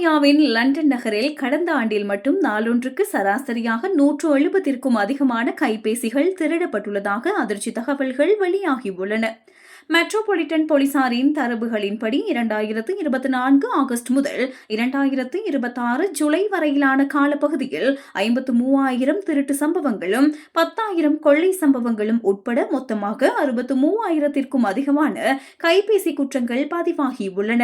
பிரித்தானியாவின் லண்டன் நகரில் கடந்த ஆண்டில் மட்டும் நாளொன்றுக்கு சராசரியாக 170ற்கும் அதிகமான கைபேசிகள் திருடப்பட்டுள்ளதாக அதிர்ச்சி தகவல்கள் வெளியாகியுள்ளன. மெட்ரோபாலிட்டன் போலீசாரின் தரவுகளின்படி 2024 ஆகஸ்ட் முதல் 2026 ஜூலை வரையிலான காலப்பகுதியில் 53,000 திருட்டு சம்பவங்களும் 10,000 கொள்ளை சம்பவங்களும் உட்பட மொத்தமாக 63,000ற்கும் அதிகமான கைபேசி குற்றங்கள் பதிவாகியுள்ளன.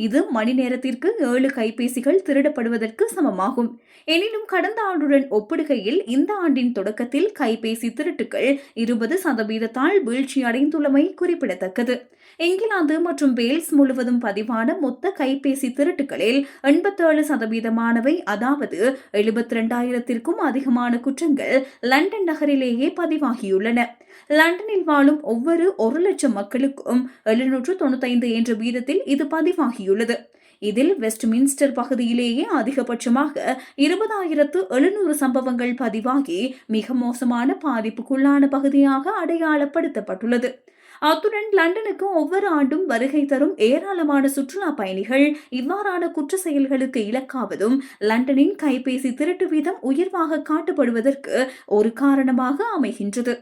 இது மணி நேரத்திற்கு 7 கைபேசிகள் திருடப்படுவதற்கு சமமாகும். எனினும் கடந்த ஆண்டுடன் ஒப்பிடுகையில் இந்த ஆண்டின் தொடக்கத்தில் கைபேசி திருட்டுகள் 20% வீழ்ச்சியடைந்துள்ளமை குறிப்பிடத்தக்கது. இங்கிலாந்து மற்றும் வேல்ஸ் முழுவதும் பதிவான மொத்த கைபேசி திருட்டுகளில் 87%, அதாவது 72,000ற்கும் அதிகமான குற்றங்கள் லண்டன் நகரிலேயே பதிவாகியுள்ளன. லண்டனில் வாழும் ஒவ்வொரு 1,00,000 மக்களுக்கும் 795 என்ற வீதத்தில் இது பதிவாகியுள்ளது. இதில் வெஸ்ட்மின்ஸ்டர் பகுதியிலேயே அதிகபட்சமாக 20,700 சம்பவங்கள் பதிவாகி மிக மோசமான பாதிப்புக்குள்ளான பகுதியாக அடையாளப்படுத்தப்பட்டுள்ளது. அத்துடன் லண்டனுக்கு ஒவ்வொரு ஆண்டும் வருகை தரும் ஏராளமான சுற்றுலா பயணிகள் இவ்வாறான குற்ற செயல்களுக்கு இலக்காவதும் லண்டனின் கைபேசி திருட்டு வீதம் உயர்வாக காட்டப்படுவதற்கு ஒரு காரணமாக அமைகின்றது.